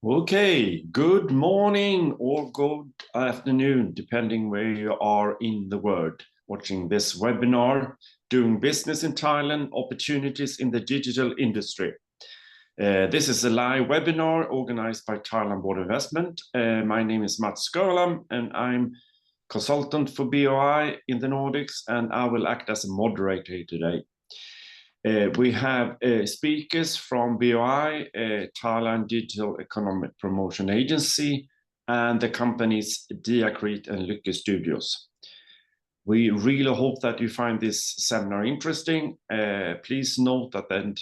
Okay, good morning or good afternoon, depending where you are in the world, watching this webinar, Doing Business in Thailand, Opportunities in the Digital Industry. This is a live webinar organized by Thailand Board of Investment. My name is Mats Skörlam, and I'm consultant for BOI in the Nordics, and I will act as a moderator today. We have speakers from BOI, Thailand Digital Economic Promotion Agency, and the companies Diacrete and Lykke Studios. We really hope that you find this seminar interesting. Please note that the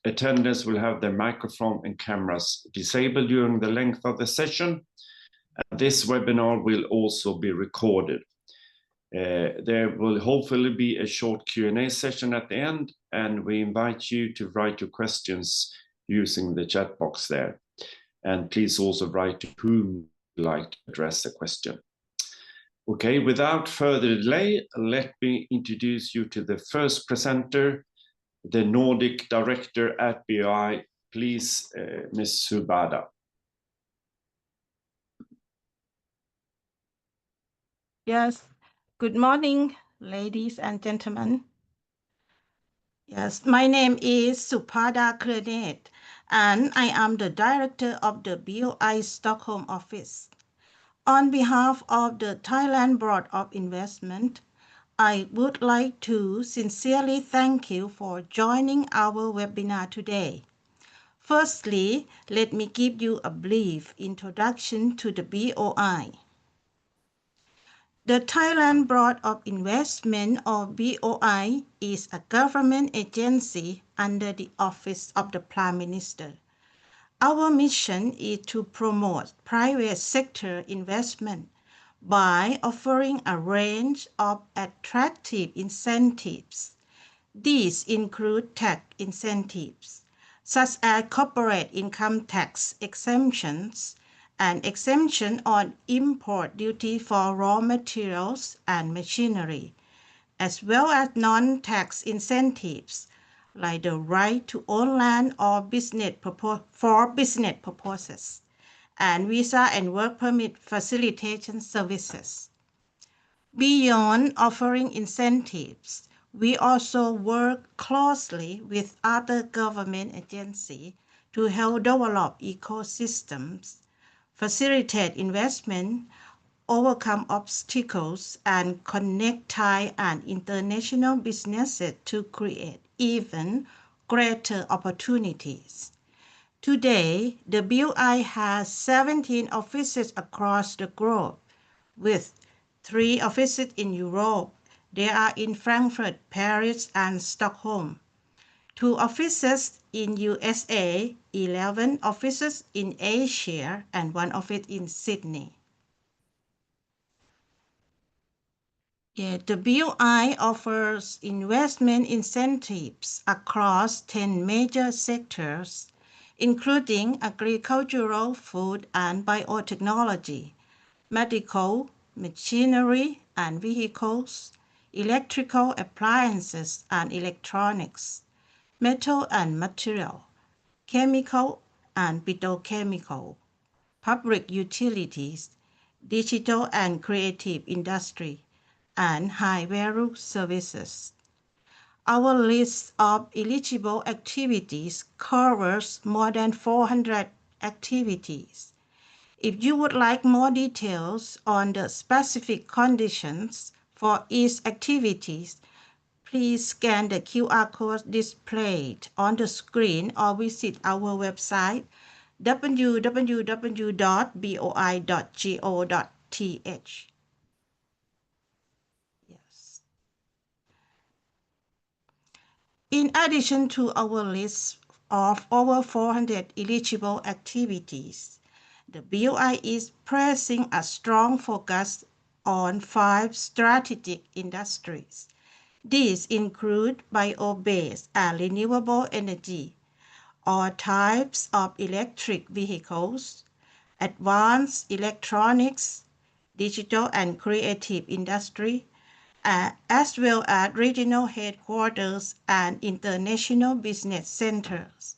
attendants will have their microphone and cameras disabled during the length of the session. This webinar will also be recorded. There will hopefully be a short Q&A session at the end, and we invite you to write your questions using the chat box there. And please also write to whom you'd like to address the question. Okay, without further delay, let me introduce you to the first presenter, the Nordic Director at BOI. Please, Ms. Subada. Yes. Good morning, ladies and gentlemen. Yes, my name is Supada Krenet, and I am the director of the BOI Stockholm office. On behalf of the Thailand Board of Investment, I would like to sincerely thank you for joining our webinar today. Firstly, let me give you a brief introduction to the BOI. The Thailand Board of Investment, or BOI, is a government agency under the Office of the Prime Minister. Our mission is to promote private sector investment by offering a range of attractive incentives. These include tax incentives, such as corporate income tax exemptions, and exemption on import duty for raw materials and machinery, as well as non-tax incentives like the right to own land or for business purposes, and visa and work permit facilitation services. Beyond offering incentives, we also work closely with other government agencies to help develop ecosystems, facilitate investment, overcome obstacles, and connect Thai and international businesses to create even greater opportunities. Today, the BOI has 17 offices across the globe, with 3 offices in Europe. They are in Frankfurt, Paris, and Stockholm. 2 offices in USA, 11 offices in Asia, and 1 office in Sydney. The BOI offers investment incentives across 10 major sectors, including agricultural, food and biotechnology, medical, machinery and vehicles, electrical appliances and electronics, metal and material, chemical and petrochemical, public utilities, digital and creative industry, and high-value services. Our list of eligible activities covers more than 400 activities. If you would like more details on the specific conditions for each activity, please scan the QR code displayed on the screen or visit our website www.boi.go.th. Yes. In addition to our list of over 400 eligible activities, the BOI is placing a strong focus on 5 strategic industries. These include bio-based and renewable energy, all types of electric vehicles, advanced electronics, digital and creative industry, as well as regional headquarters and international business centers.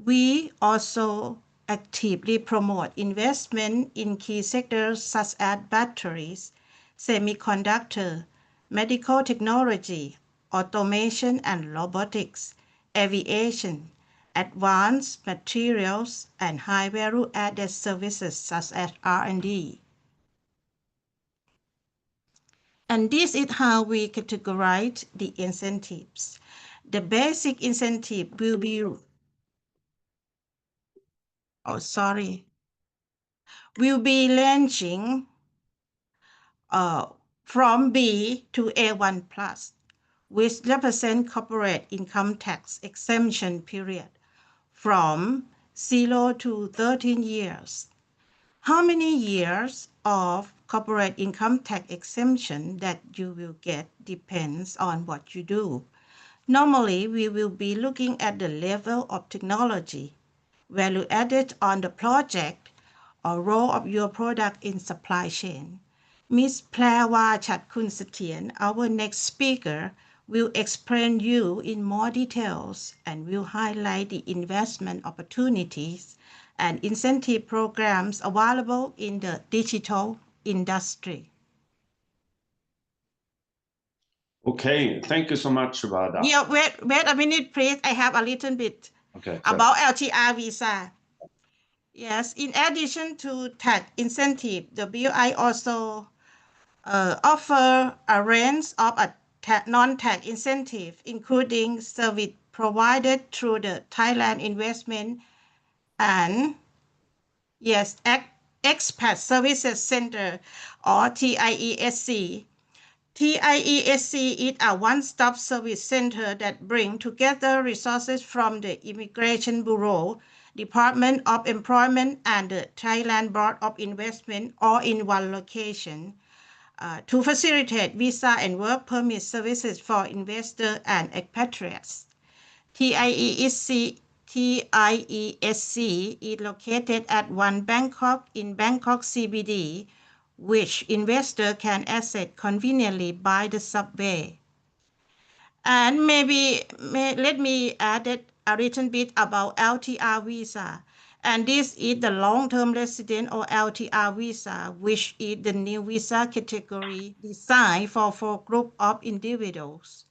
We also actively promote investment in key sectors such as batteries, semiconductor, medical technology, automation and robotics, aviation, advanced materials, and high value-added services such as R&D. And this is how we categorize the incentives. The basic incentive will be, will be ranging from B to A1 plus, which represent corporate income tax exemption period from 0 to 13 years. How many years of corporate income tax exemption that you will get depends on what you do. Normally, we will be looking at the level of technology, value added on the project, or role of your product in supply chain. Ms. Prawa Chatkunsathien, our next speaker, will explain you in more details and will highlight the investment opportunities and incentive programs available in the digital industry. Okay, thank you so much, Subhada. Yeah, wait a minute, please. I have a little bit Okay, about LTR visa. Yes, in addition to tax incentive, the BOI also offer a range of non-tax incentive, including service provided through the Thailand Investment and Expat Services Center or TIESC. TIESC is a one-stop service center that brings together resources from the Immigration Bureau, Department of Employment, and the Thailand Board of Investment all in one location to facilitate visa and work permit services for investors and expatriates. TIESC is located at One Bangkok in Bangkok CBD, which investor can access conveniently by the subway. And let me add a little bit about LTR visa. And this is the long-term resident or LTR visa, which is the new visa category designed for group of individuals: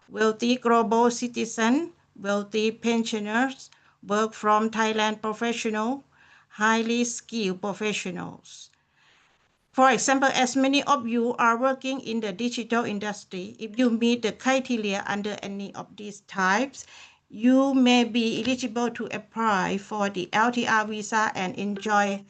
wealthy global citizens, wealthy pensioners, work from Thailand professionals, highly skilled professionals. For example, as many of you are working in the digital industry, if you meet the criteria under any of these types, you may be eligible to apply for the LTR visa and enjoy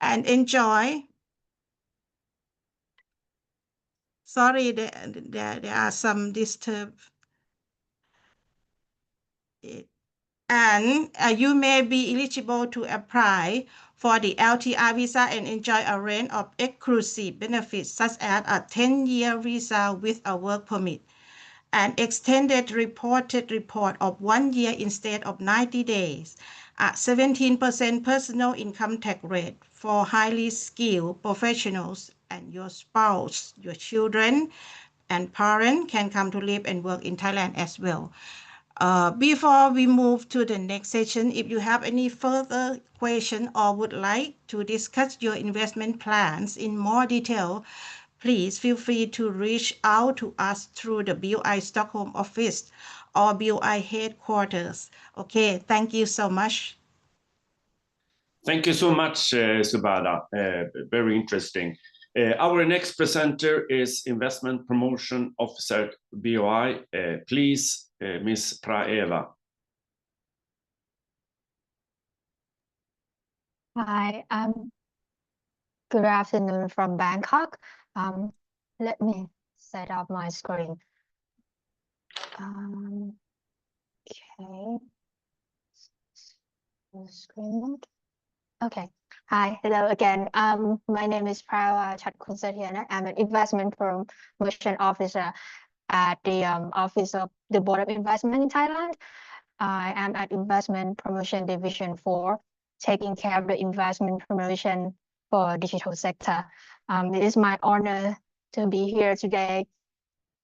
and enjoy. Sorry, there are some disturbs. And you may be eligible to apply for the LTR visa and enjoy a range of exclusive benefits such as a 10-year visa with a work permit, an extended report of 1 year instead of 90 days, a 17% personal income tax rate for highly skilled professionals, and your spouse, your children, and parents can come to live and work in Thailand as well. Before we move to the next session, if you have any further question or would like to discuss your investment plans in more detail, please feel free to reach out to us through the BOI Stockholm office or BOI headquarters. Okay, thank you so much. Thank you so much, Subhada. Very interesting. Our next presenter is Investment Promotion Officer, BOI. Please, Ms. Praeva. Hi, good afternoon from Bangkok. Let me set up my screen. Okay. Screen. Okay. Hi, hello again. My name is Prawa Chatkunsathien. I'm an investment promotion officer at the Office of the Board of Investment in Thailand. I am at Investment Promotion Division 4, taking care of the investment promotion for digital sector. It is my honor to be here today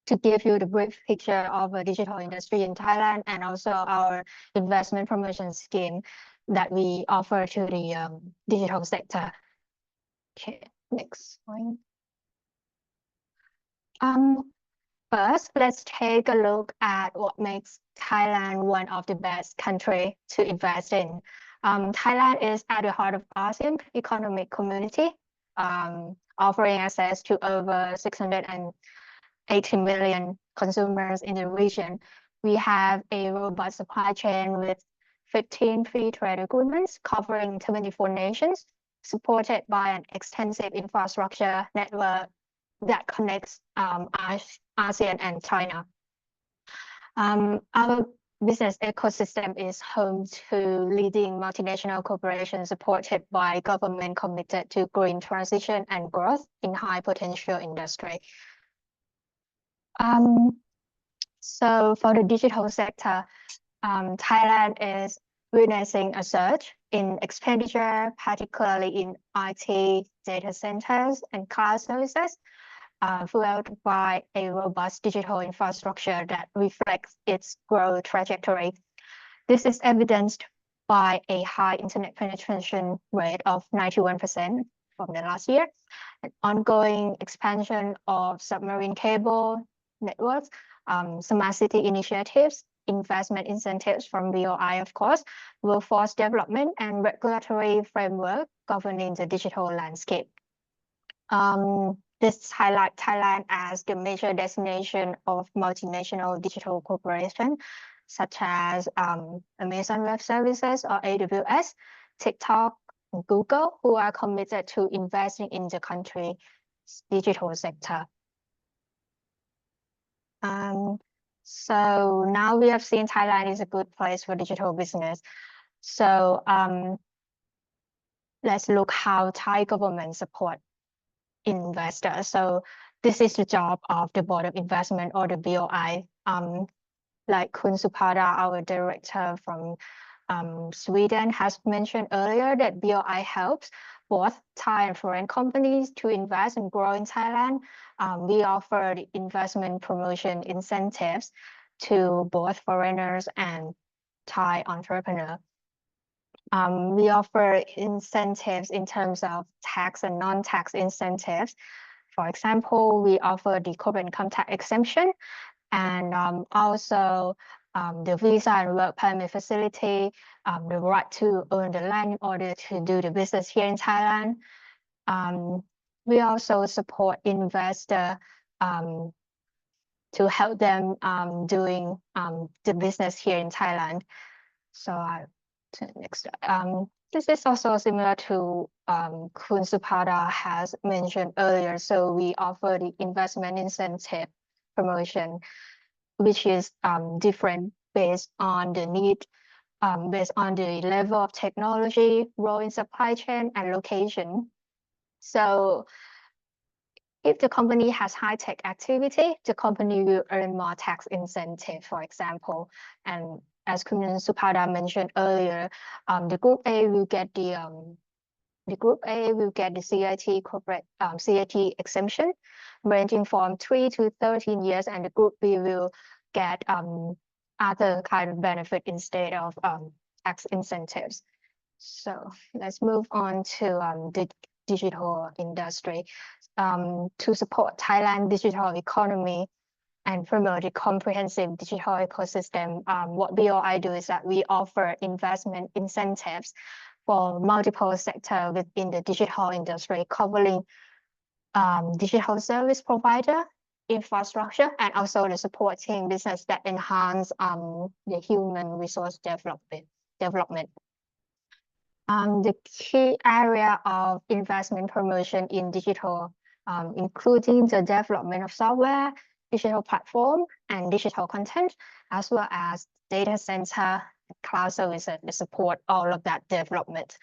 to give you the brief picture of the digital industry in Thailand and also our investment promotion scheme that we offer to the digital sector. Okay, next point. First, let's take a look at what makes Thailand one of the best countries to invest in. Thailand is at the heart of ASEAN Economic Community, offering access to over 680 million consumers in the region. We have a robust supply chain with 15 free trade agreements covering 24 nations, supported by an extensive infrastructure network that connects ASEAN and China. Our business ecosystem is home to leading multinational corporations supported by government committed to green transition and growth in high potential industry. So for the digital sector, Thailand is witnessing a surge in expenditure, particularly in IT, data centers, and cloud services, fueled by a robust digital infrastructure that reflects its growth trajectory. This is evidenced by a high internet penetration rate of 91% from the last year, an ongoing expansion of submarine cable networks, smart city initiatives, investment incentives from BOI, of course, workforce development and regulatory framework governing the digital landscape. This highlights Thailand as the major destination of multinational digital corporations, such as Amazon Web Services or AWS, TikTok, and Google, who are committed to investing in the country's digital sector. So now we have seen Thailand is a good place for digital business. So let's look how Thai government support investors. So this is the job of the Board of Investment or the BOI. Like Kun Supada, our director from Sweden, has mentioned earlier that BOI helps both Thai and foreign companies to invest and grow in Thailand. We offer the investment promotion incentives to both foreigners and Thai entrepreneurs. We offer incentives in terms of tax and non-tax incentives. For example, we offer the corporate income tax exemption and also the visa and work permit facility, the right to own the land in order to do the business here in Thailand. We also support investors to help them doing the business here in Thailand. So to the next. This is also similar to Kun Supada has mentioned earlier. So we offer the investment incentive promotion, which is different based on the need, based on the level of technology, role in supply chain, and location. So if the company has high-tech activity, the company will earn more tax incentive, for example. And as Kun Supada mentioned earlier, the Group A will get the CIT corporate CIT exemption, ranging from 3 to 13 years, and the Group B will get other kind of benefit instead of tax incentives. So let's move on to the digital industry. To support Thailand digital economy and promote a comprehensive digital ecosystem, what BOI do is that we offer investment incentives for multiple sectors within the digital industry, covering digital service provider, infrastructure, and also the supporting business that enhance the human resource development. The key area of investment promotion in digital, including the development of software, digital platform, and digital content, as well as data center, cloud services to support all of that development.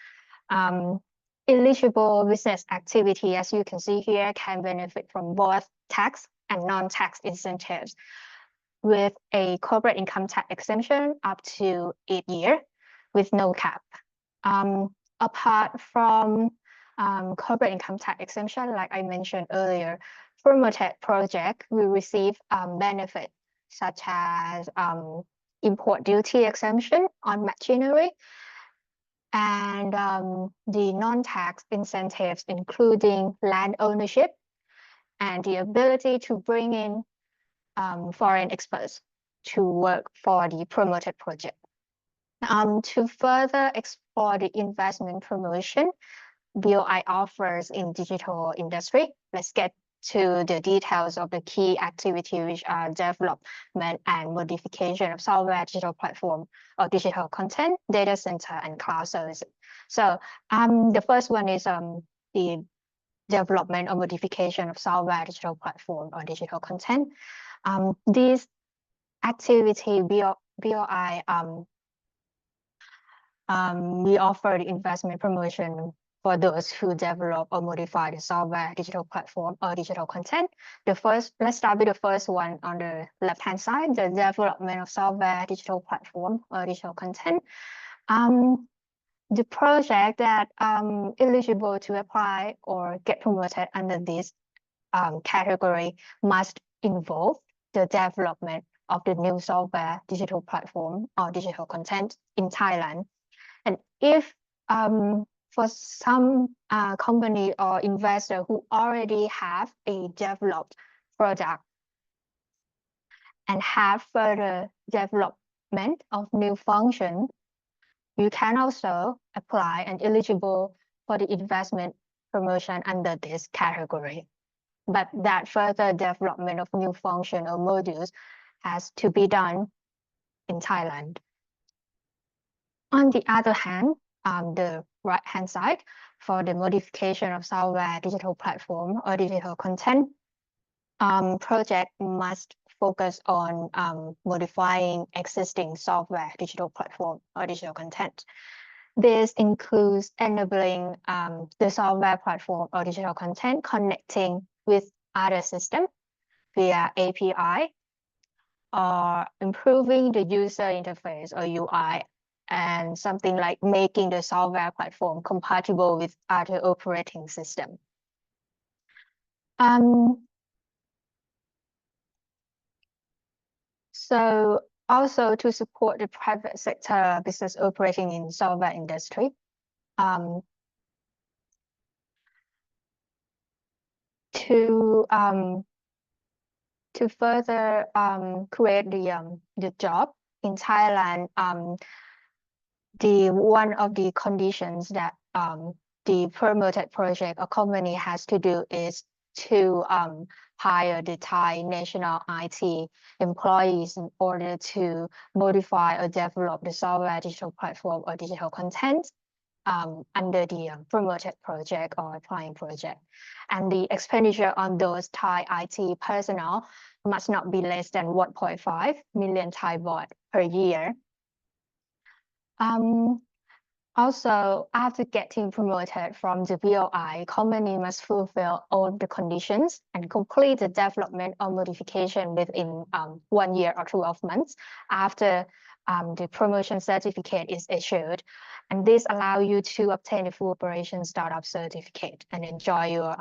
Eligible business activity, as you can see here, can benefit from both tax and non-tax incentives, with a corporate income tax exemption up to 8 years with no cap. Apart from corporate income tax exemption, like I mentioned earlier, promoted project will receive benefits such as import duty exemption on machinery and the non-tax incentives, including land ownership and the ability to bring in foreign experts to work for the promoted project. To further explore the investment promotion BOI offers in digital industry, let's get to the details of the key activities, which are development and modification of software, digital platform, or digital content, data center, and cloud services. So the first one is the development or modification of software, digital platform, or digital content. These activity BOI we offer the investment promotion for those who develop or modify the software, digital platform, or digital content. Let's start with the first one on the left-hand side, the development of software, digital platform, or digital content. The project that eligible to apply or get promoted under this category must involve the development of the new software, digital platform, or digital content in Thailand. And if for some company or investor who already have a developed product and have further development of new function, you can also apply and eligible for the investment promotion under this category. But that further development of new function or modules has to be done in Thailand. On the other hand, the right-hand side, for the modification of software, digital platform, or digital content, project must focus on modifying existing software, digital platform, or digital content. This includes enabling the software platform or digital content connecting with other systems via API, or improving the user interface or UI, and something like making the software platform compatible with other operating systems. So also to support the private sector business operating in software industry, to further create the job in Thailand, one of the conditions that the promoted project or company has to do is to hire the Thai national IT employees in order to modify or develop the software, digital platform, or digital content under the promoted project or applying project. And the expenditure on those Thai IT personnel must not be less than 1.5 million Thai baht per year. Also, after getting promoted from the BOI, company must fulfill all the conditions and complete the development or modification within 1 year or 12 months after the promotion certificate is issued. And this allows you to obtain a full operation startup certificate and enjoy your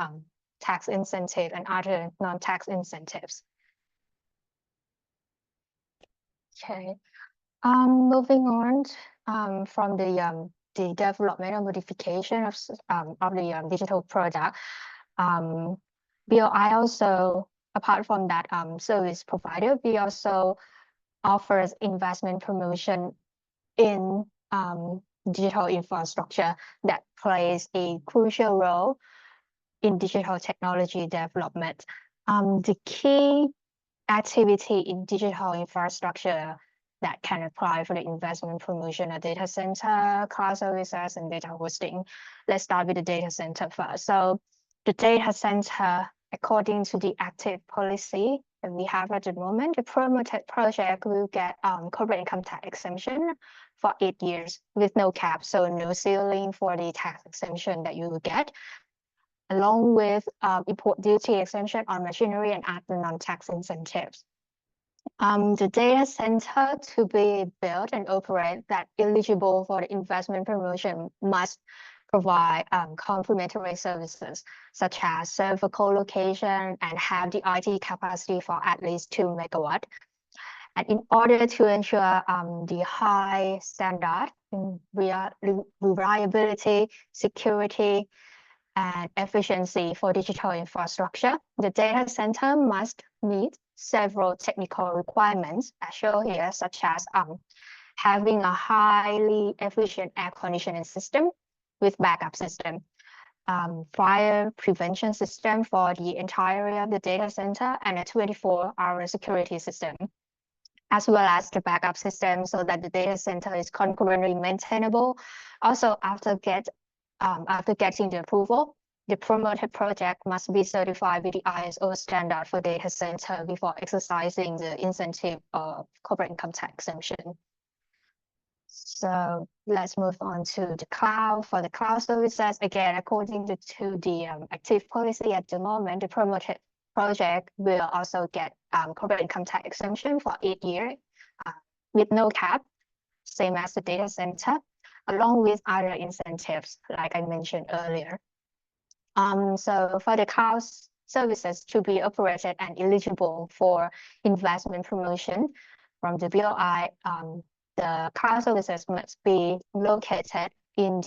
tax incentive and other non-tax incentives. Okay, moving on from the development and modification of the digital product, BOI also, apart from that service provider, we also offers investment promotion in digital infrastructure that plays a crucial role in digital technology development. The key activity in digital infrastructure that can apply for the investment promotion of data center, cloud services, and data hosting. Let's start with the data center first. So the data center, according to the active policy that we have at the moment, the promoted project will get corporate income tax exemption for 8 years with no cap, so no ceiling for the tax exemption that you will get, along with import duty exemption on machinery and other non-tax incentives. The data center to be built and operate that eligible for the investment promotion must provide complementary services such as server co-location and have the IT capacity for at least 2 MW. And in order to ensure the high standard in reliability, security, and efficiency for digital infrastructure, the data center must meet several technical requirements, as shown here, such as having a highly efficient air conditioning system with backup system, fire prevention system for the entirety of the data center, and a 24-hour security system, as well as the backup system so that the data center is concurrently maintainable. Also, after getting the approval, the promoted project must be certified with the ISO standard for data center before exercising the incentive of corporate income tax exemption. So let's move on to the cloud. For the cloud services, again, according to the active policy at the moment, the promoted project will also get corporate income tax exemption for 8 years with no cap, same as the data center, along with other incentives, like I mentioned earlier. So for the cloud services to be operated and eligible for investment promotion from the BOI, the cloud services must be located in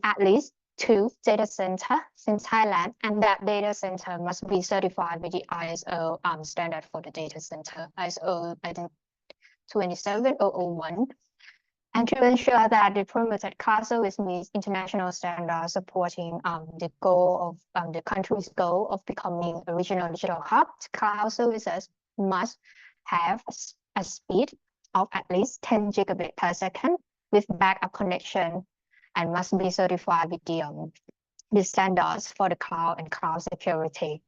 at least 2 data centers in Thailand, and that data center must be certified with the ISO standard for the data center, ISO I think 27001. And to ensure that the promoted cloud service meets international standards supporting the goal of the country's goal of becoming a regional digital hub, cloud services must have a speed of at least 10 gigabit per second with backup connection, and must be certified with the standards for the cloud and cloud security.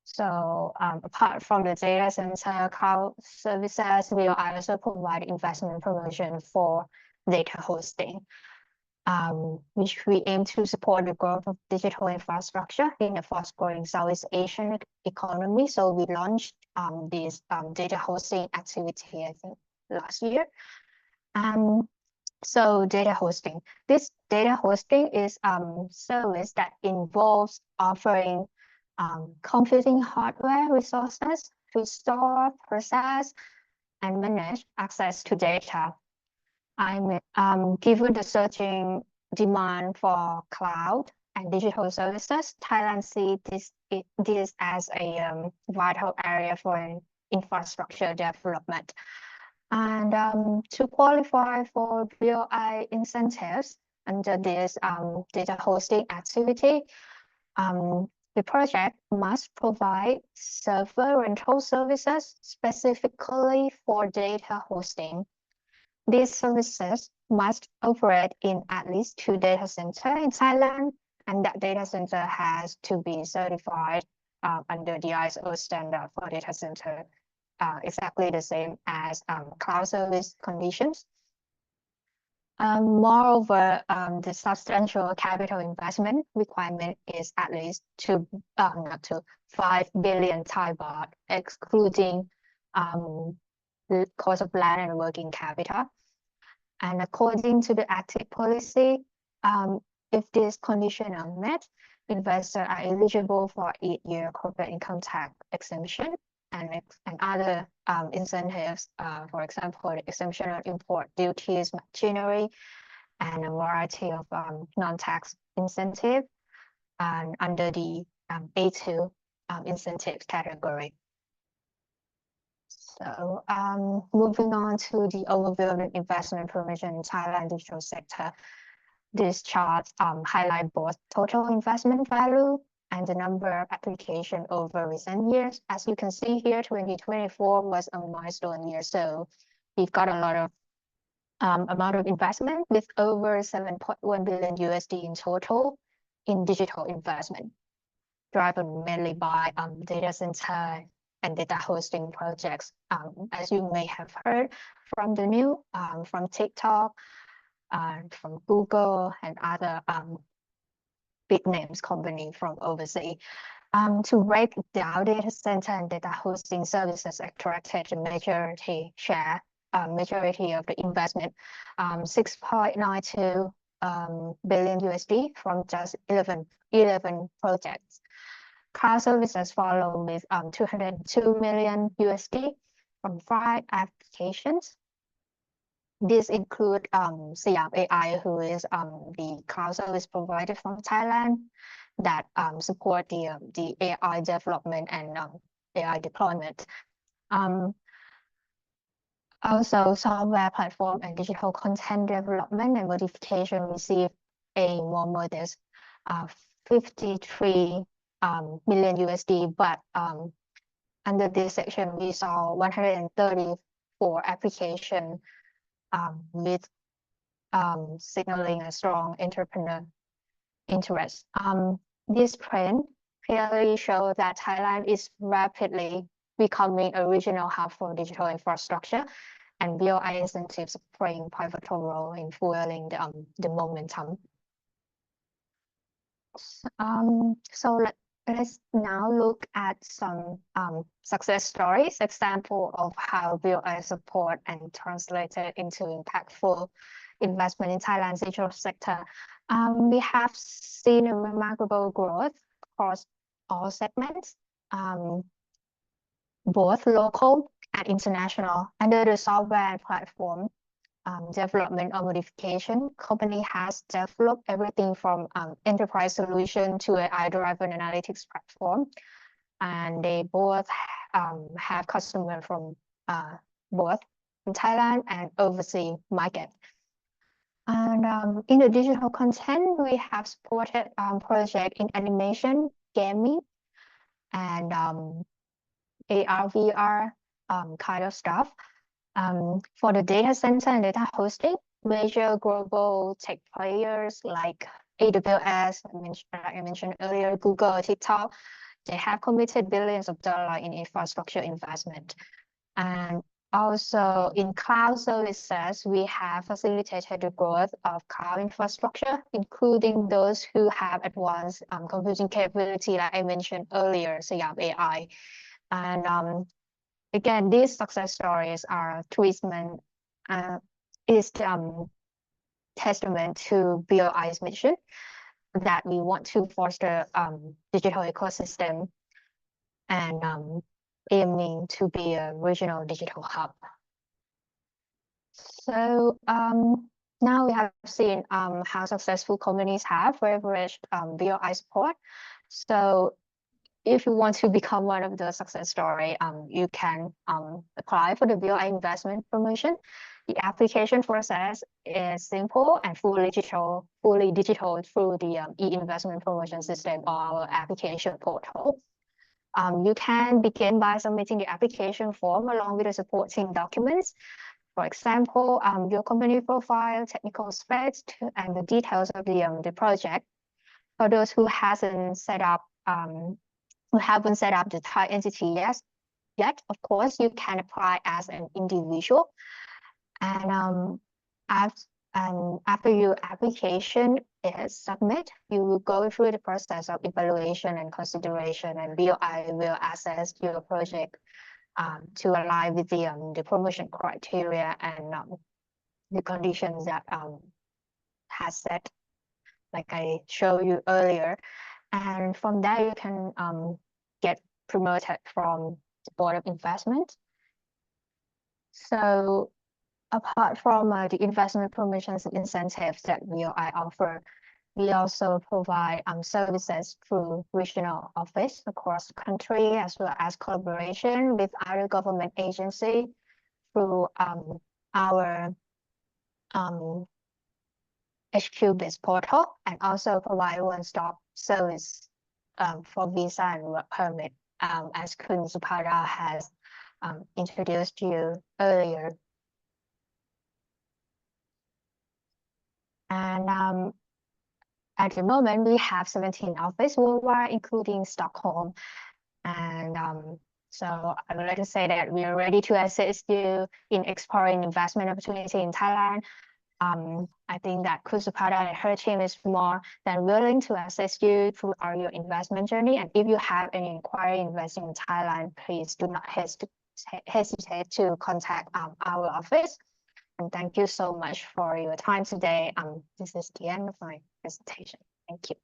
So apart from the data center cloud services, we will also provide investment promotion for data hosting, which we aim to support the growth of digital infrastructure in a fast-growing Southeast Asian economy. So we launched this data hosting activity, I think, last year. So data hosting. This data hosting is service that involves offering computing hardware resources to store, process, and manage access to data. Given the surging demand for cloud and digital services, Thailand sees this as a vital area for infrastructure development. And to qualify for BOI incentives under this data hosting activity, the project must provide server rental services specifically for data hosting. These services must operate in at least 2 data centers in Thailand, and that data center has to be certified under the ISO standard for data center, exactly the same as cloud service conditions. Moreover, the substantial capital investment requirement is at least up to 5 billion Thai baht, excluding the cost of land and working capital. And according to the active policy, if these conditions are met, investors are eligible for 8-year corporate income tax exemption and other incentives, for example, the exemption on import duties, machinery, and a variety of non-tax incentive, and under the A2 incentives category. So moving on to the overview of the investment promotion in Thailand digital sector. This chart highlight both total investment value and the number of applications over recent years. As you can see here, 2024 was a milestone year. So we've got a lot of amount of investment with over 7.1 billion USD in total in digital investment, driven mainly by data center and data hosting projects. As you may have heard from the news, from TikTok, from Google and other big names company from overseas. To break down, data center and data hosting services attracted the majority share majority of the investment, 6.92 billion USD from just 11 projects. Cloud services follow with 202 million USD from 5 applications. This include Siam AI, who is the cloud service provider from Thailand that support the AI development and AI deployment. Also, software platform and digital content development and modification received a more modest 53 million USD, but under this section we saw 134 applications with signaling a strong entrepreneur interest. This trend clearly shows that Thailand is rapidly becoming a regional hub for digital infrastructure, and BOI incentives playing pivotal role in fueling the momentum. So let's now look at some success stories, example of how BOI support and translated into impactful investment in Thailand's digital sector. We have seen a remarkable growth across all segments, both local and international. Under the software and platform development or modification, company has developed everything from enterprise solution to AI-driven analytics platform, and they both have customers from both in Thailand and overseas market. And in the digital content, we have supported project in animation, gaming, and AR, VR kind of stuff. For the data center and data hosting, major global tech players like AWS, I mentioned earlier, Google, TikTok, they have committed billions of dollars in infrastructure investment. And also in cloud services, we have facilitated the growth of cloud infrastructure, including those who have advanced computing capability, like I mentioned earlier, Siam AI. And again, these success stories are testament to BOI's mission that we want to foster digital ecosystem and aiming to be a regional digital hub. So now we have seen how successful companies have leveraged BOI support. So if you want to become one of the success story, you can apply for the BOI investment promotion. The application process is simple and fully digital through the e-investment promotion system or our application portal. You can begin by submitting the application form along with the supporting documents. For example, your company profile, technical specs, and the details of the project. For those who haven't set up the Thai entity yet, of course, you can apply as an individual. And after your application is submitted, you will go through the process of evaluation and consideration, and BOI will assess your project to align with the promotion criteria and the conditions that has set, like I showed you earlier. And from there, you can get promoted from the Board of Investment. So apart from the investment promotions and incentives that BOI offer, we also provide services through regional office across the country, as well as collaboration with other government agency through our HQ-based portal, and also provide one-stop service for visa and work permit, as Kun Supada has introduced you earlier. And at the moment, we have 17 offices worldwide, including Stockholm. And so I would like to say that we are ready to assist you in exploring investment opportunity in Thailand. I think that Kun Supada and her team is more than willing to assist you throughout your investment journey. And if you have any inquiry investing in Thailand, please do not hesitate to contact our office. And thank you so much for your time today. This is the end of my presentation. Thank you.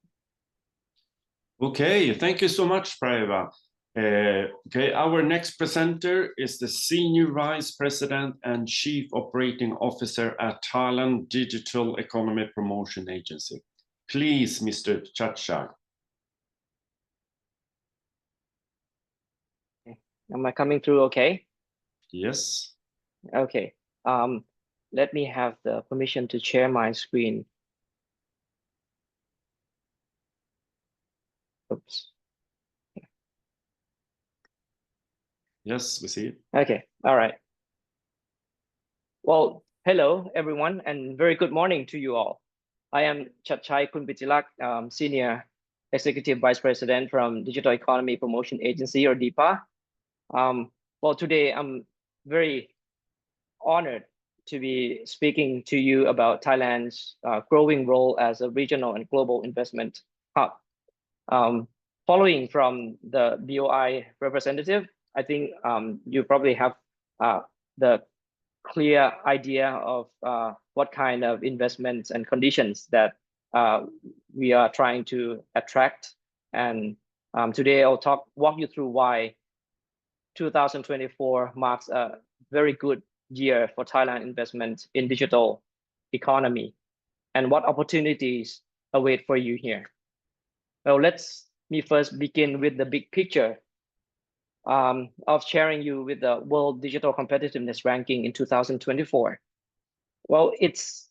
Okay, thank you so much, Praiva. Okay, our next presenter is the Senior Vice President and Chief Operating Officer at Thailand Digital Economy Promotion Agency. Please, Mr. Chachai. Am I coming through okay? Yes. Okay. Let me have the permission to share my screen. Oops. Yes, we see it. Okay. All right. Well, hello, everyone, and very good morning to you all. I am Chachai Kunpitilak, Senior Executive Vice President from Digital Economy Promotion Agency, or DIPA. Well, today I'm very honored to be speaking to you about Thailand's growing role as a regional and global investment hub. Following from the BOI representative, I think you probably have the clear idea of what kind of investments and conditions that we are trying to attract. And today I'll walk you through why 2024 marks a very good year for Thailand investment in digital economy and what opportunities await for you here. Well, let's me first begin with the big picture of sharing you with the World Digital Competitiveness Ranking in 2024. Well, it's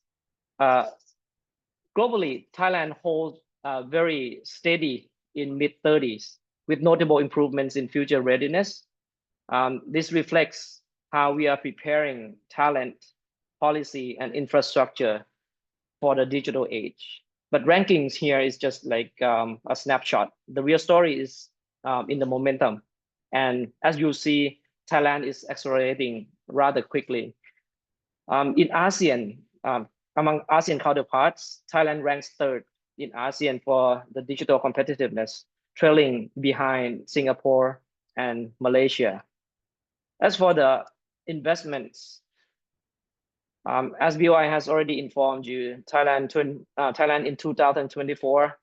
globally, Thailand holds very steady in mid-30s with notable improvements in future readiness. This reflects how we are preparing talent, policy, and infrastructure for the digital age. But rankings here is just like a snapshot. The real story is in the momentum. And as you see, Thailand is accelerating rather quickly. In ASEAN, among ASEAN counterparts, Thailand ranks third in ASEAN for the digital competitiveness, trailing behind Singapore and Malaysia. As for the investments, as BOI has already informed you, Thailand in 2024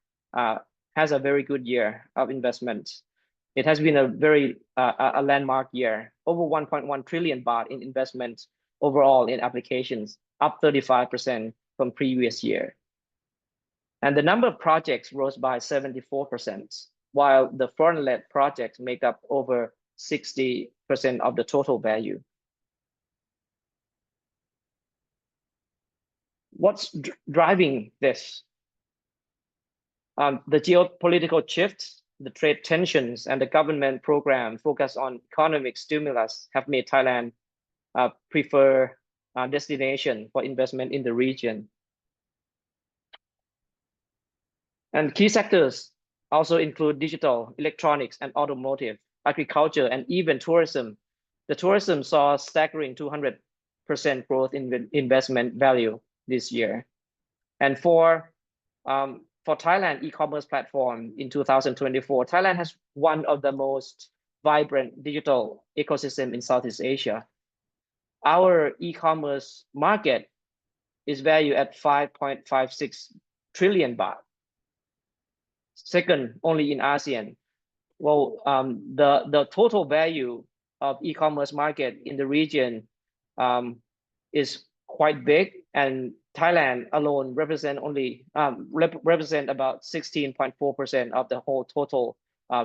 has a very good year of investments. It has been a very a landmark year, over 1.1 trillion baht in investments overall in applications, up 35% from previous year. And the number of projects rose by 74%, while the foreign-led projects make up over 60% of the total value. What's driving this? The geopolitical shifts, the trade tensions, and the government program focused on economic stimulus have made Thailand a preferred destination for investment in the region. And key sectors also include digital, electronics, and automotive, agriculture, and even tourism. The tourism saw a staggering 200% growth in investment value this year. And for Thailand e-commerce platform in 2024, Thailand has one of the most vibrant digital ecosystem in Southeast Asia. Our e-commerce market is valued at 5.56 trillion baht, second only in ASEAN. Well, the total value of e-commerce market in the region is quite big, and Thailand alone represent about 16.4% of the whole total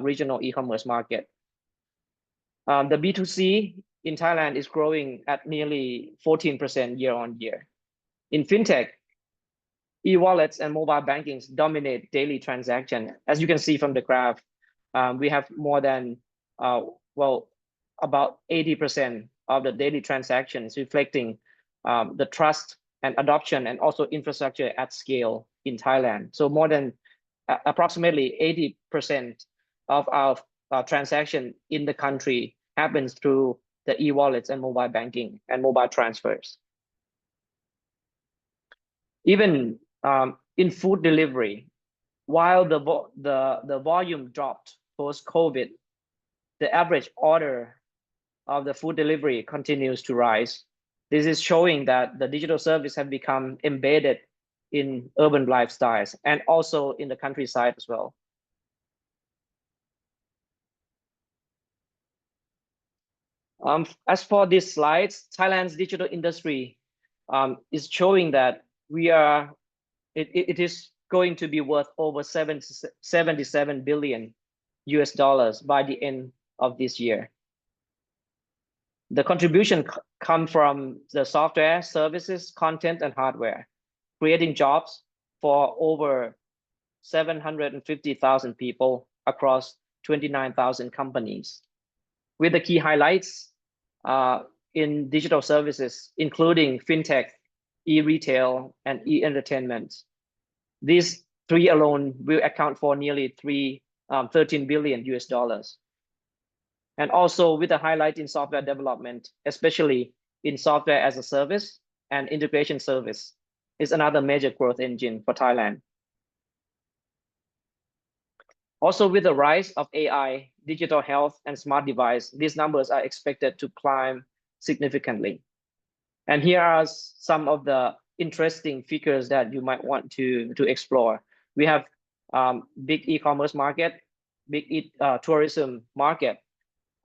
regional e-commerce market. The B2C in Thailand is growing at nearly 14% year on year. In fintech, e-wallets and mobile bankings dominate daily transaction. As you can see from the graph, we have more than about 80% of the daily transactions, reflecting the trust and adoption and also infrastructure at scale in Thailand. So more than approximately 80% of our transaction in the country happens through the e-wallets and mobile banking and mobile transfers. Even in food delivery, while the volume dropped post-COVID, the average order of the food delivery continues to rise. This is showing that the digital service have become embedded in urban lifestyles and also in the countryside as well. As for these slides, Thailand's digital industry is showing that it is going to be worth over 77 billion US dollars by the end of this year. The contribution come from the software, services, content, and hardware, creating jobs for over 750,000 people across 29,000 companies. With the key highlights in digital services, including fintech, e-retail, and e-entertainment. These three alone will account for nearly 13 billion US dollars. And also with a highlight in software development, especially in software as a service and integration service, is another major growth engine for Thailand. Also, with the rise of AI, digital health, and smart device, these numbers are expected to climb significantly. And here are some of the interesting figures that you might want to explore. We have big e-commerce market, big tourism market.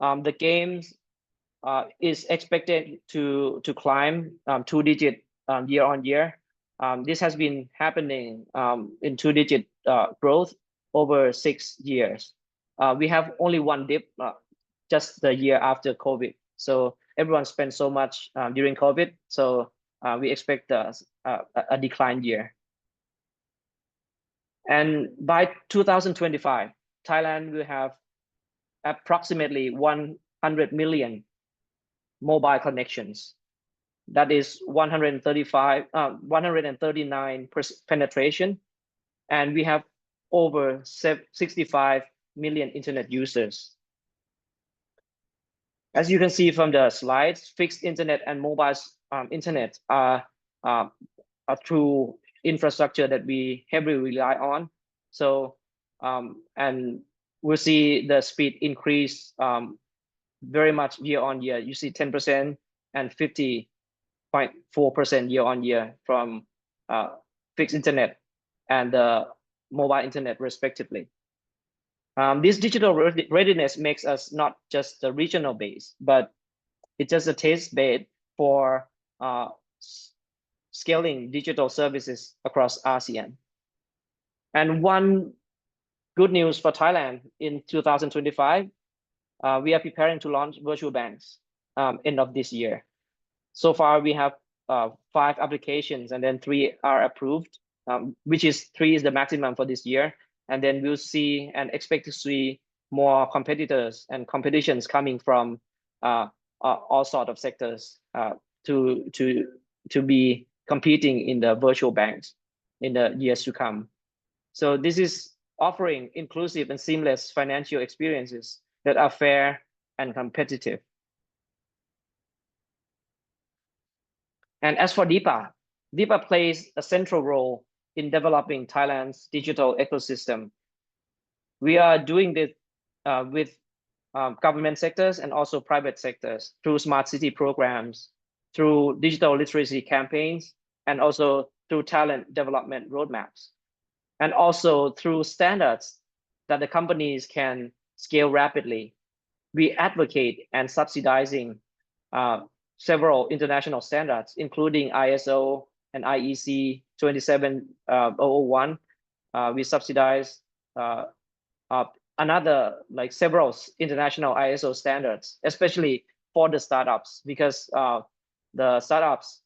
The games is expected to climb 2-digit year on year. This has been happening in 2-digit growth over 6 years. We have only one dip just the year after COVID. So everyone spent so much during COVID. So we expect a decline year. And by 2025, Thailand will have approximately 100 million mobile connections. That is 139% penetration. And we have over 65 million internet users. As you can see from the slides, fixed internet and mobile internet are through infrastructure that we heavily rely on. So, and we'll see the speed increase very much year on year. You see 10% and 50.4% year on year from fixed internet and mobile internet respectively. This digital readiness makes us not just a regional base, but it's just a test bed for scaling digital services across ASEAN. And one good news for Thailand in 2025, we are preparing to launch virtual banks end of this year. So far, we have 5 applications and then 3 are approved, which is 3 is the maximum for this year. And then we'll see and expect to see more competitors and competitions coming from all sorts of sectors to be competing in the virtual banks in the years to come. So this is offering inclusive and seamless financial experiences that are fair and competitive. And as for DIPA, DIPA plays a central role in developing Thailand's digital ecosystem. We are doing this with government sectors and also private sectors through smart city programs, through digital literacy campaigns, and also through talent development roadmaps, and also through standards that the companies can scale rapidly. We advocate and subsidizing several international standards, including ISO and IEC 27001. We subsidize another several international ISO standards, especially for the startups, because the startups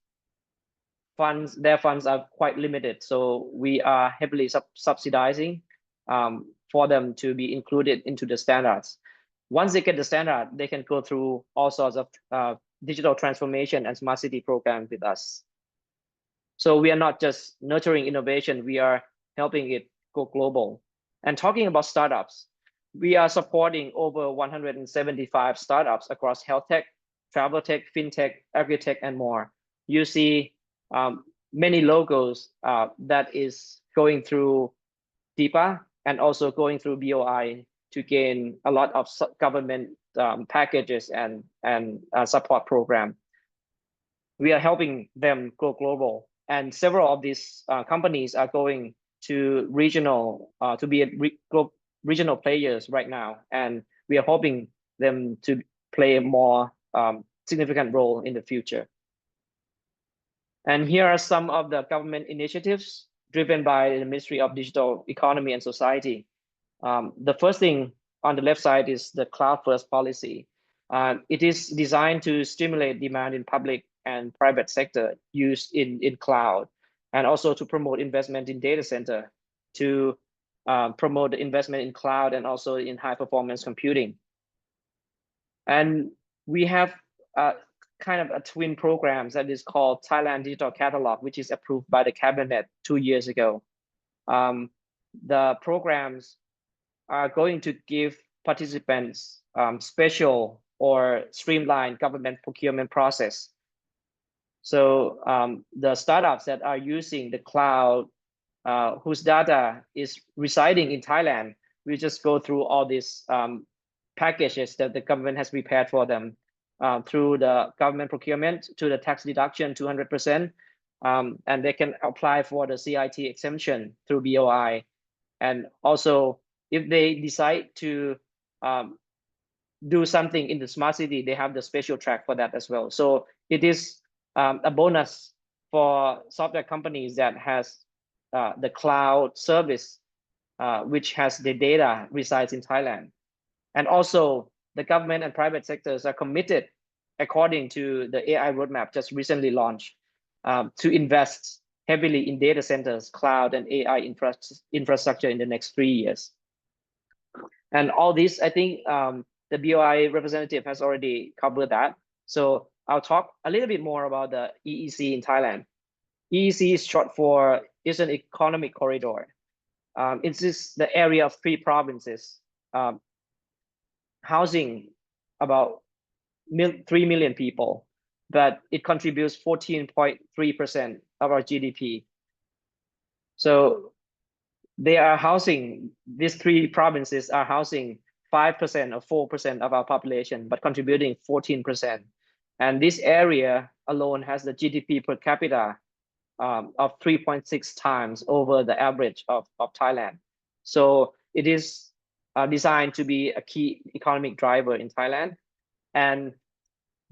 their funds are quite limited. So we are heavily subsidizing for them to be included into the standards. Once they get the standard, they can go through all sorts of digital transformation and smart city programs with us. So we are not just nurturing innovation, we are helping it go global. And talking about startups, we are supporting over 175 startups across health tech, travel tech, fintech, agri-tech, and more. You see many logos that is going through DIPA and also going through BOI to gain a lot of government packages and support program. We are helping them go global, and several of these companies are going to regional to be regional players right now, and we are hoping them to play a more significant role in the future. And here are some of the government initiatives driven by the Ministry of Digital Economy and Society. The first thing on the left side is the cloud first policy. It is designed to stimulate demand in public and private sector use in cloud, and also to promote investment in data center, to promote the investment in cloud and also in high performance computing. And we have kind of a twin program that is called Thailand Digital Catalog, which is approved by the cabinet 2 years ago. The programs are going to give participants special or streamlined government procurement process. So the startups that are using the cloud, whose data is residing in Thailand, we just go through all these packages that the government has prepared for them, through the government procurement to the tax deduction 200%, and they can apply for the CIT exemption through BOI. And also, if they decide to do something in the smart city, they have the special track for that as well. So it is a bonus for software companies that has the cloud service, which has the data resides in Thailand. And also the government and private sectors are committed, according to the AI roadmap just recently launched, to invest heavily in data centers, cloud, and AI infrastructure in the next 3 years. And all this, I think the BOI representative has already covered that. So I'll talk a little bit more about the EEC in Thailand. EEC is short for Eastern Economic Corridor. It's just the area of 3 provinces, housing about 3 million people, but it contributes 14.3% of our GDP. So they are housing, these 3 provinces are housing 5% or 4% of our population, but contributing 14%. And this area alone has the GDP per capita of 3.6 times over the average of Thailand. So it is designed to be a key economic driver in Thailand. And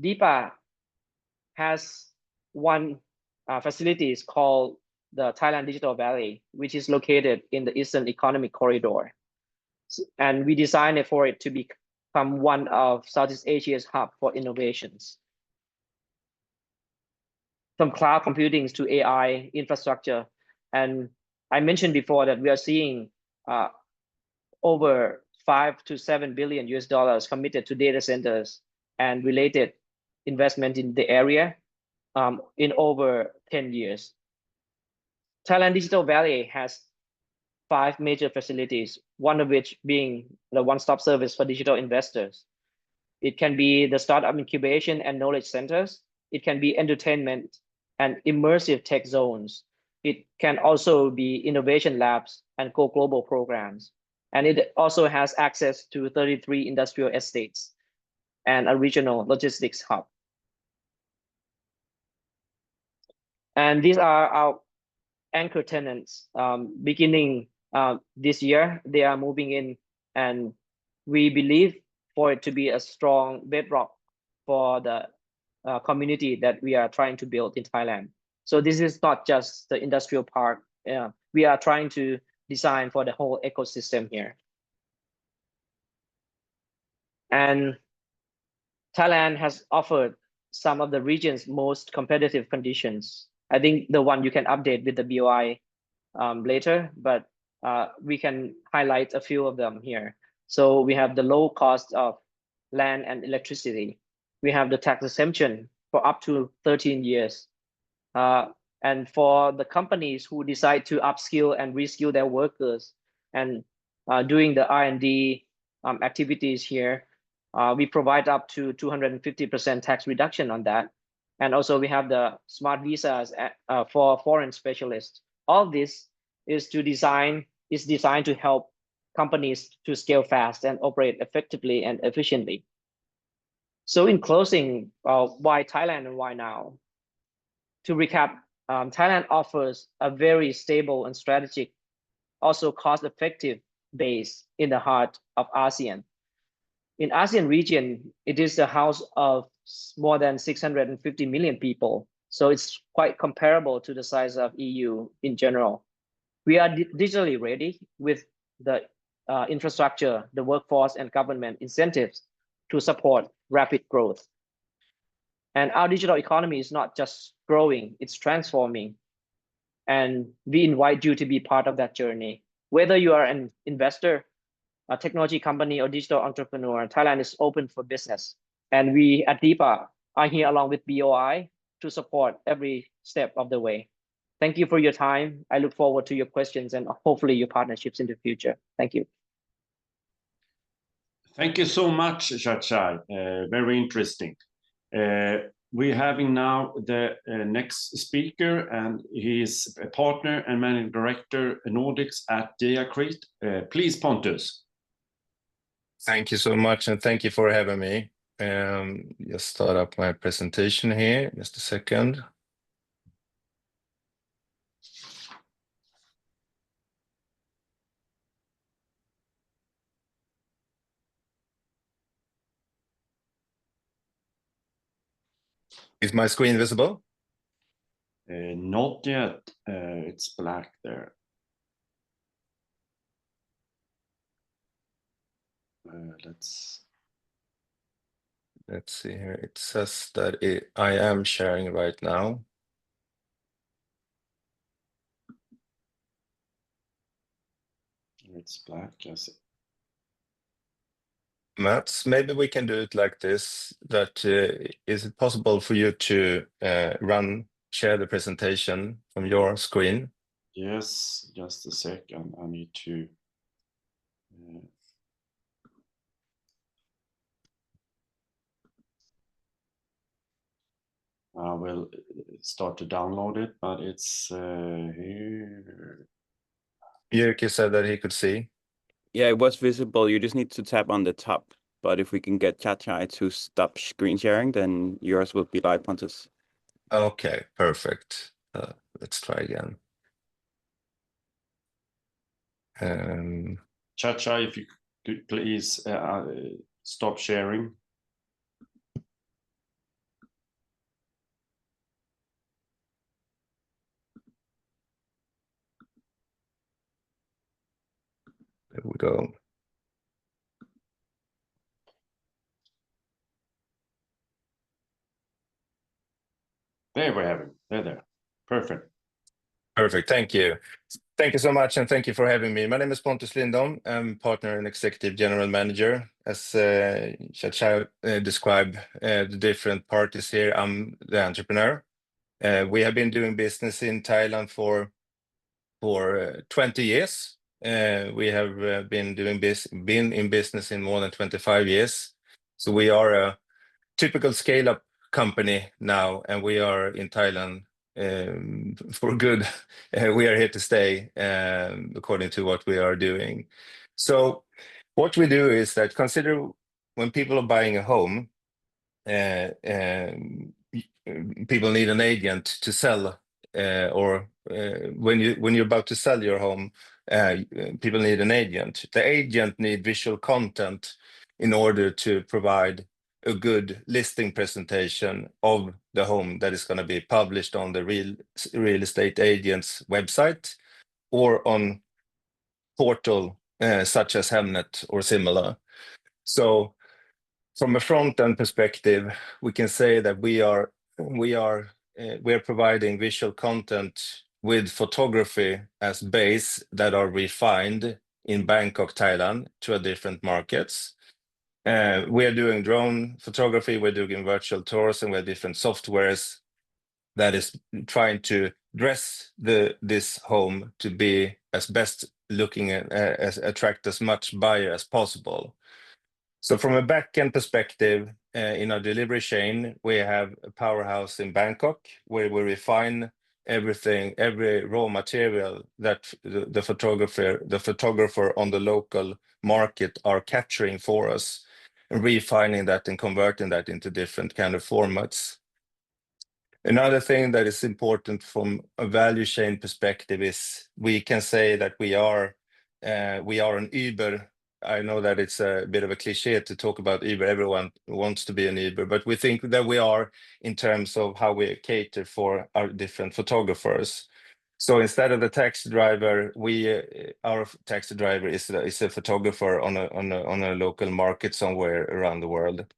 DIPA has one facility called the Thailand Digital Valley, which is located in the Eastern Economic Corridor. And we designed it for it to become one of Southeast Asia's hub for innovations. From cloud computing to AI infrastructure. And I mentioned before that we are seeing over $5 to $7 billion US committed to data centers and related investment in the area in over 10 years. Thailand Digital Valley has 5 major facilities, one of which being the one-stop service for digital investors. It can be the startup incubation and knowledge centers. It can be entertainment and immersive tech zones. It can also be innovation labs and Go Global programs. And it also has access to 33 industrial estates and a regional logistics hub. And these are our anchor tenants. Beginning this year, they are moving in, and we believe for it to be a strong bedrock for the community that we are trying to build in Thailand. So this is not just the industrial park. We are trying to design for the whole ecosystem here. And Thailand has offered some of the region's most competitive conditions. I think the one you can update with the BOI later, but we can highlight a few of them here. So we have the low cost of land and electricity. We have the tax exemption for up to 13 years. And for the companies who decide to upskill and reskill their workers and doing the R&D activities here, we provide up to 250% tax reduction on that. And also we have the smart visas for foreign specialists. All this is designed to help companies to scale fast and operate effectively and efficiently. So in closing, why Thailand and why now? To recap, Thailand offers a very stable and strategic, also cost-effective base in the heart of ASEAN. In ASEAN region, it is the house of more than 650 million people. So it's quite comparable to the size of EU in general. We are digitally ready with the infrastructure, the workforce and government incentives to support rapid growth. And our digital economy is not just growing, it's transforming. And we invite you to be part of that journey. Whether you are an investor, a technology company, or digital entrepreneur, Thailand is open for business. And we at DIPA are here along with BOI to support every step of the way. Thank you for your time. I look forward to your questions and hopefully your partnerships in the future. Thank you. Thank you so much, Chachai. Very interesting. We're having now the next speaker, and he is a partner and managing director Nordics at Diacrete. Please, Pontus. Thank you so much, and thank you for having me. Just start up my presentation here, just a second. Is my screen visible? Not yet. It's black there. Let's see here. It says that I am sharing right now. It's black, yes. Mats, maybe we can do it like this. Is it possible for you to share the presentation from your screen? Yes, just a second. I need to. I will start to download it, but it's here. Jyrki said that he could see. Yeah, it was visible. You just need to tap on the top. But if we can get Chachai to stop screen sharing, then yours will be live, Pontus. Okay, perfect. Let's try again. Chachai, if you could please stop sharing. There we go. There we have it. There. Perfect. Perfect. Thank you. Thank you so much, and thank you for having me. My name is Pontus Lindholm. I'm partner and executive general manager. As Chachai described the different parties here, I'm the entrepreneur. We have been doing business in Thailand for 20 years. We have been in business in more than 25 years. So we are a typical scale-up company now, and we are in Thailand for good. We are here to stay, according to what we are doing. So what we do is that, consider when people are buying a home, people need an agent to sell, or when you're about to sell your home, people need an agent. The agent need visual content in order to provide a good listing presentation of the home that is going to be published on the real estate agent's website or on portal such as Hemnet or similar. So from a front-end perspective, we can say that we are providing visual content with photography as base that are refined in Bangkok, Thailand, to different markets. We are doing drone photography, we're doing virtual tours, and we have different softwares that is trying to dress this home to be as best looking as attract as much buyer as possible. So from a back-end perspective, in our delivery chain, we have a powerhouse in Bangkok where we refine everything, every raw material that the photographer on the local market are capturing for us. and refining that and converting that into different kind of formats. Another thing that is important from a value chain perspective is we can say that we are an Uber. I know that it's a bit of a cliche to talk about Uber. Everyone wants to be an Uber, but we think that we are in terms of how we cater for our different photographers. So instead of the taxi driver, our taxi driver is a photographer on a local market somewhere around the world,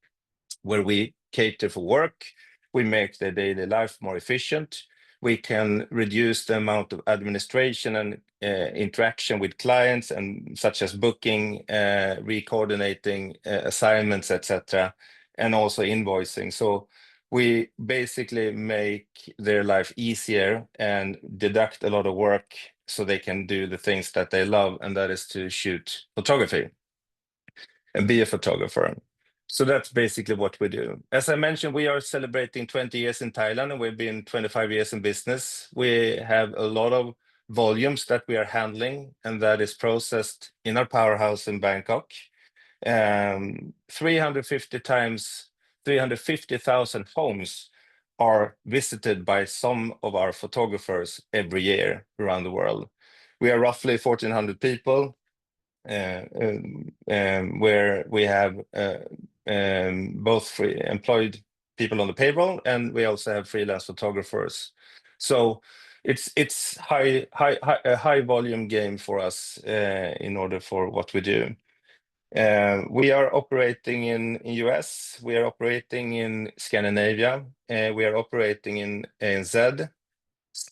where we cater for work. We make their daily life more efficient. We can reduce the amount of administration and interaction with clients, and such as booking, re-coordinating assignments, etc., and also invoicing. So we basically make their life easier and deduct a lot of work so they can do the things that they love, and that is to shoot photography and be a photographer. So that's basically what we do. As I mentioned, we are celebrating 20 years in Thailand, and we've been 25 years in business. We have a lot of volumes that we are handling, and that is processed in our powerhouse in Bangkok. 350,000 homes are visited by some of our photographers every year around the world. We are roughly 1,400 people, where we have both employed people on the payroll, and we also have freelance photographers. So it's a high volume game for us in order for what we do. We are operating in US, we are operating in Scandinavia, we are operating in ANZ,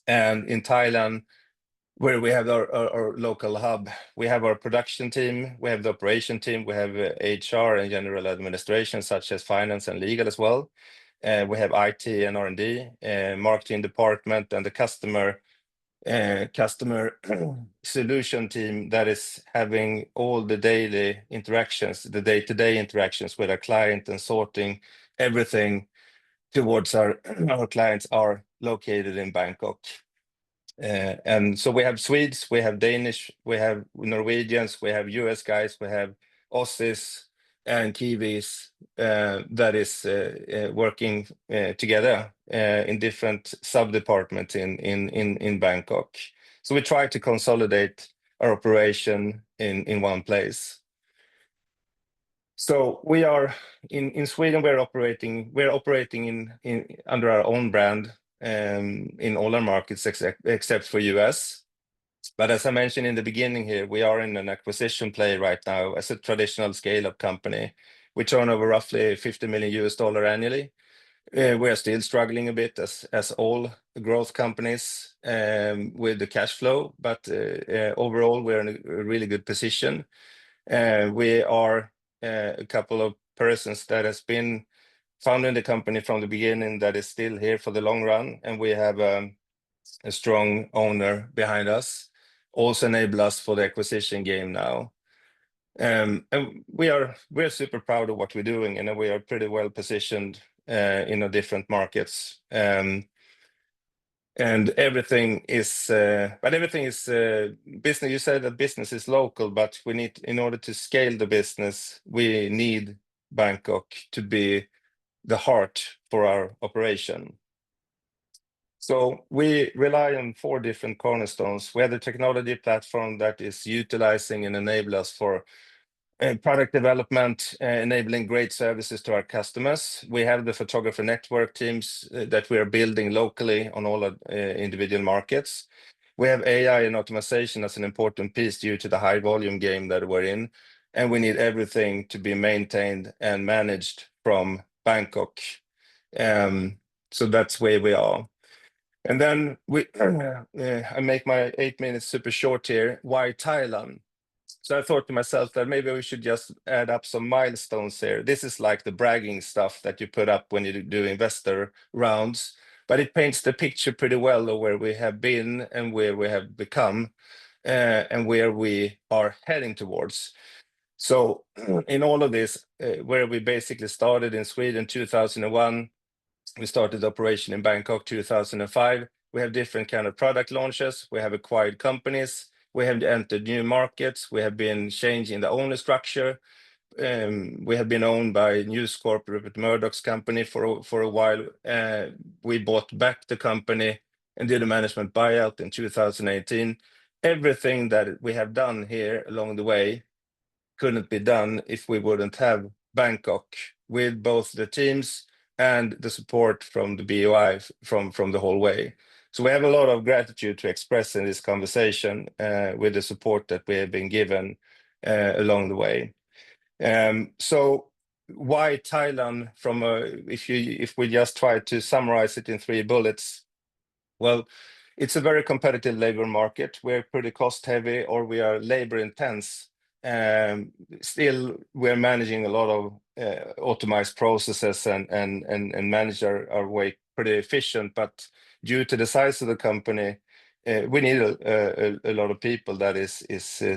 and in Thailand, where we have our local hub. We have our production team, we have the operation team, we have HR and general administration, such as finance and legal as well. We have IT and R&D, marketing department, and the customer solution team that is having all the daily interactions, the day-to-day interactions with our client, and sorting everything towards our clients are located in Bangkok. And so we have Swedes, we have Danish, we have Norwegians, we have US guys, we have Aussies and Kiwis that is working together in different sub-departments in Bangkok. So we try to consolidate our operation in one place. So we are in Sweden, we're operating under our own brand in all our markets except for US. But as I mentioned in the beginning here, we are in an acquisition play right now as a traditional scale-up company. We turn over roughly $50 million annually. We are still struggling a bit as all growth companies with the cash flow, but overall we're in a really good position. We are a couple of persons that has been founding the company from the beginning that is still here for the long run, and we have a strong owner behind us, also enable us for the acquisition game now. And we're super proud of what we're doing, and we are pretty well positioned in the different markets. And everything is business. You said that business is local, but we need, in order to scale the business, we need Bangkok to be the heart for our operation. So we rely on 4 different cornerstones. We have the technology platform that is utilizing and enable us for product development, enabling great services to our customers. We have the photographer network teams that we are building locally on all our individual markets. We have AI and automation as an important piece due to the high volume game that we're in, and we need everything to be maintained and managed from Bangkok. So that's where we are. And then I make my 8 minutes super short here. Why Thailand? So I thought to myself that maybe we should just add up some milestones here. This is like the bragging stuff that you put up when you do investor rounds, but it paints the picture pretty well of where we have been and where we have become, and where we are heading towards. So in all of this, where we basically started in Sweden 2001, we started operation in Bangkok 2005. We have different kind of product launches. We have acquired companies. We have entered new markets. We have been changing the owner structure. we have been owned by News Corp, Rupert Murdoch's company for a while. We bought back the company and did a management buyout in 2018. Everything that we have done here along the way couldn't be done if we wouldn't have Bangkok, with both the teams and the support from the BOI from the whole way. So we have a lot of gratitude to express in this conversation with the support that we have been given along the way. So why Thailand? If we just try to summarize it in 3 bullets, well, it's a very competitive labor market. We're pretty cost heavy, or we are labor intense. Still, we're managing a lot of optimized processes and manage our way pretty efficient. But due to the size of the company, we need a lot of people that is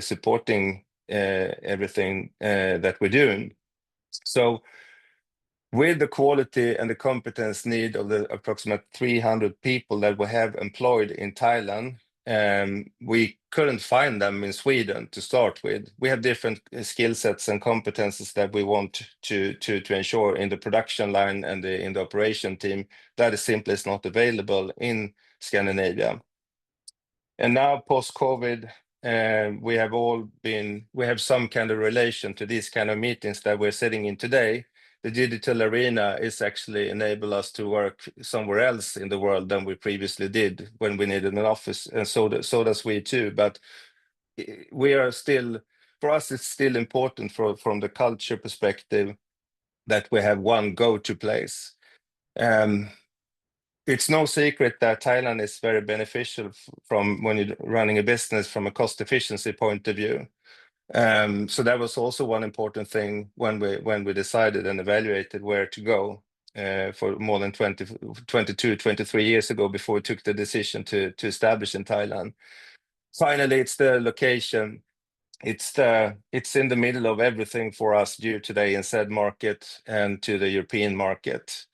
supporting everything that we're doing. So with the quality and the competence need of the approximate 300 people that we have employed in Thailand, we couldn't find them in Sweden to start with. We have different skill sets and competences that we want to ensure in the production line and in the operation team that is simply not available in Scandinavia. And now post-COVID, we have some kind of relation to these kind of meetings that we're sitting in today. The digital arena is actually enable us to work somewhere else in the world than we previously did when we needed an office, and so does we too. But we are still, for us, it's still important from the culture perspective that we have one go-to place. It's no secret that Thailand is very beneficial from when you're running a business from a cost efficiency point of view. So that was also one important thing when we decided and evaluated where to go for more than 22, 23 years ago, before we took the decision to establish in Thailand. Finally, it's the location. It's in the middle of everything for us due to the ANZ market and to the European market.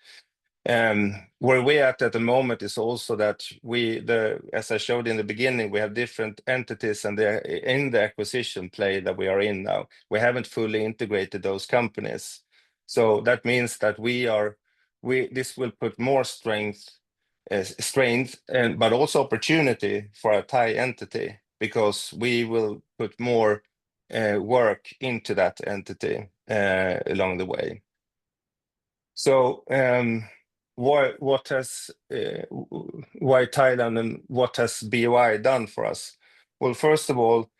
Where we're at the moment is also that as I showed in the beginning, we have different entities, and they're in the acquisition play that we are in now. We haven't fully integrated those companies. So that means that this will put more strength, but also opportunity for a Thai entity, because we will put more work into that entity along the way. So why Thailand, and what has BOI done for us? Well, first of all,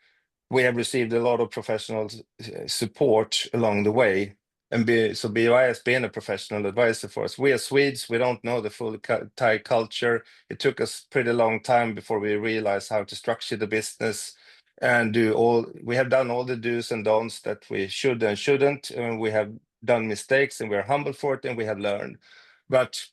we have received a lot of professional support along the way, and so BOI has been a professional advisor for us. We are Swedes, we don't know the full Thai culture. It took us pretty long time before we realized how to structure the business and we have done all the do's and don'ts that we should and shouldn't, and we have done mistakes, and we're humble for it, and we have learned. But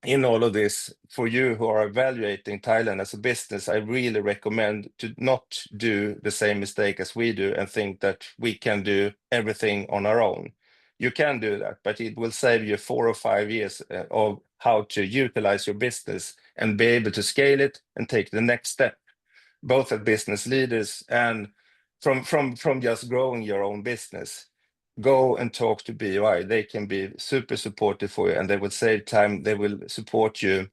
in all of this, for you who are evaluating Thailand as a business, I really recommend to not do the same mistake as we do and think that we can do everything on our own. You can do that, but it will save you 4 or 5 years of how to utilize your business and be able to scale it and take the next step, both as business leaders and from just growing your own business. Go and talk to BOI. They can be super supportive for you, and they will save time. They will support you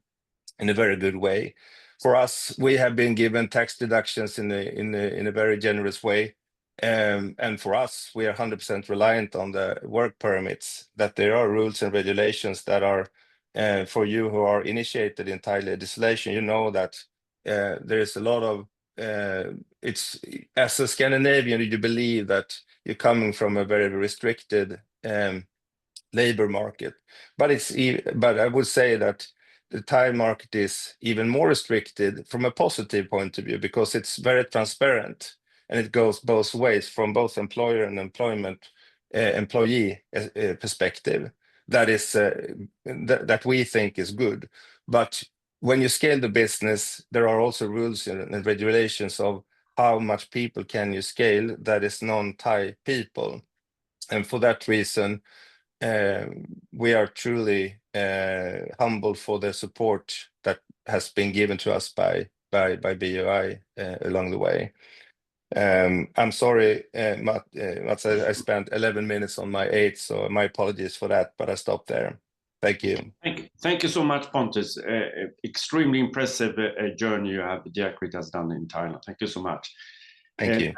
in a very good way. For us, we have been given tax deductions in a very generous way. And for us, we are 100% reliant on the work permits, that there are rules and regulations that are, for you who are initiated in Thai legislation, you know that there is a lot of, it's, as a Scandinavian, you believe that you're coming from a very restricted labor market. But I would say that the Thai market is even more restricted from a positive point of view, because it's very transparent, and it goes both ways, from both employer and employee perspective. That is that we think is good. But when you scale the business, there are also rules and regulations of how much people can you scale that is non-Thai people. And for that reason, we are truly humble for the support that has been given to us by BOI along the way. I'm sorry, Mats, I spent 11 minutes on my 8, so my apologies for that, but I stopped there. Thank you. Thank you so much, Pontus. Extremely impressive journey you have, Jacquet has done in Thailand. Thank you so much. Thank you.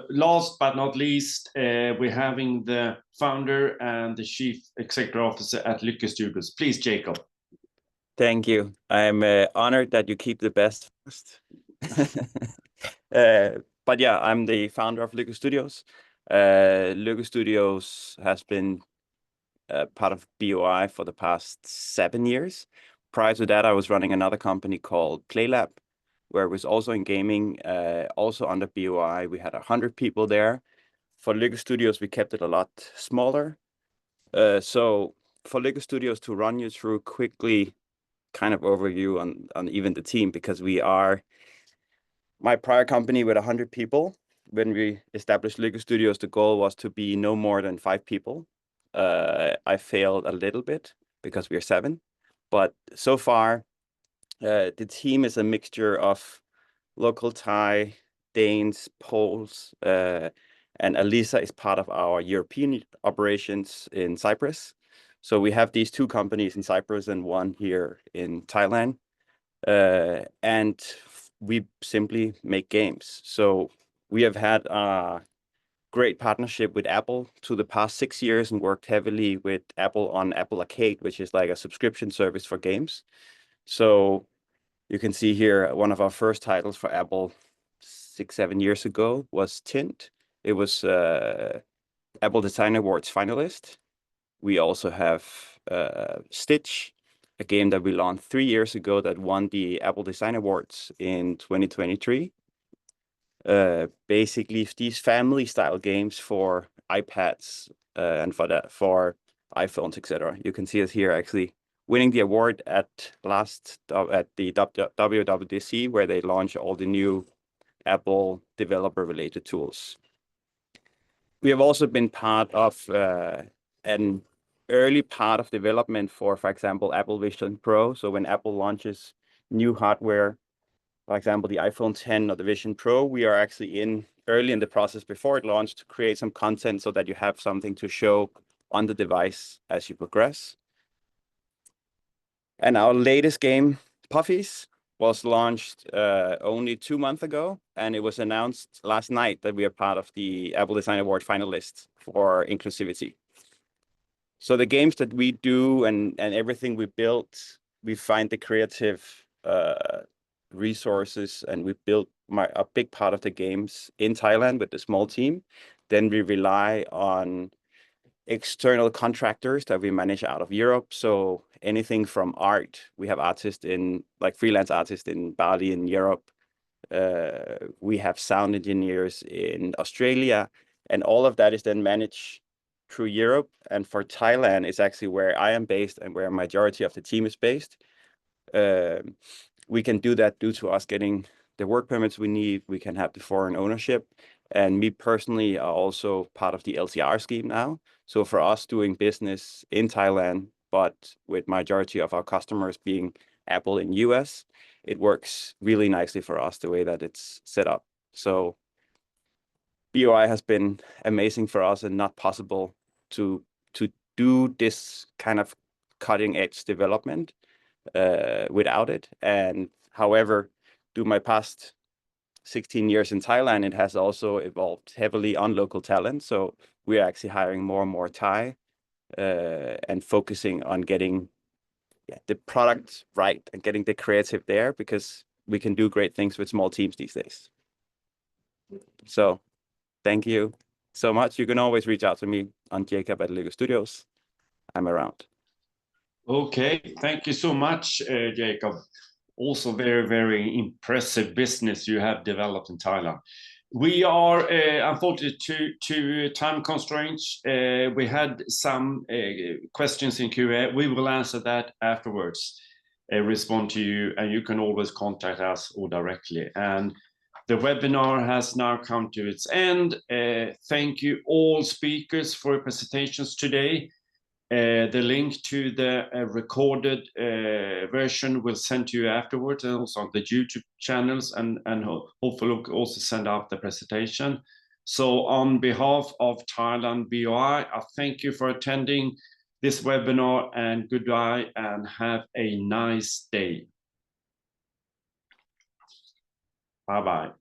Last but not least, we're having the founder and the chief executive officer at Lykke Studios. Please, Jacob. Thank you. I'm honored that you keep the best first. But yeah, I'm the founder of Lykke Studios. Lykke Studios has been part of BOI for the past 7 years. Prior to that, I was running another company called PlayLab, where it was also in gaming, also under BOI. We had 100 people there. For Lykke Studios, we kept it a lot smaller. So for Lykke Studios, to run you through quickly kind of overview on even the team, because we are my prior company with 100 people. When we established Lykke Studios, the goal was to be no more than 5 people. I failed a little bit because we are 7, but so far the team is a mixture of local Thai, Danes, Poles, and Alisa is part of our European operations in Cyprus. So we have these 2 companies in Cyprus and 1 here in Thailand, and we simply make games. So we have had a great partnership with Apple to the past 6 years and worked heavily with Apple on Apple Arcade, which is like a subscription service for games. So you can see here one of our first titles for Apple 6-7 years ago was Tint. It was Apple Design Awards finalist. We also have Stitch, a game that we launched 3 years ago that won the Apple Design Awards in 2023. Basically, these family style games for iPads and for iPhones, etc. You can see us here actually winning the award at the WWDC, where they launch all the new Apple developer related tools. We have also been part of an early part of development for example, Apple Vision Pro. So when Apple launches new hardware, for example, the iPhone 10 or the Vision Pro, we are actually early in the process before it launched to create some content so that you have something to show on the device as you progress. And our latest game, Puffies, was launched only 2 months ago, and it was announced last night that we are part of the Apple Design Award finalists for inclusivity. So the games that we do and everything we built, we find the creative resources, and we built a big part of the games in Thailand with a small team. Then we rely on external contractors that we manage out of Europe. So anything from art, we have artists freelance artists in Bali in Europe. We have sound engineers in Australia, and all of that is then managed through Europe. And for Thailand, it's actually where I am based and where a majority of the team is based. We can do that due to us getting the work permits we need. We can have the foreign ownership. And me personally are also part of the LCR scheme now. So for us doing business in Thailand, but with majority of our customers being Apple in US, it works really nicely for us the way that it's set up. So BOI has been amazing for us and not possible to do this kind of cutting edge development without it. And however, through my past 16 years in Thailand, it has also evolved heavily on local talent. So we're actually hiring more and more Thai and focusing on getting the product right and getting the creative there, because we can do great things with small teams these days. So thank you so much. You can always reach out to me on Jacob at Lykke Studios. I'm around. Okay, thank you so much, Jacob. Also very, very impressive business you have developed in Thailand. We are unfortunately to time constraints. We had some questions in Q&A. We will answer that afterwards, respond to you, and you can always contact us or directly. And the webinar has now come to its end. Thank you all speakers for your presentations today. The link to the recorded version will send to you afterwards, and also on the YouTube channels, and hopefully we'll also send out the presentation. So on behalf of Thailand BOI, I thank you for attending this webinar, and goodbye, and have a nice day. Bye-bye.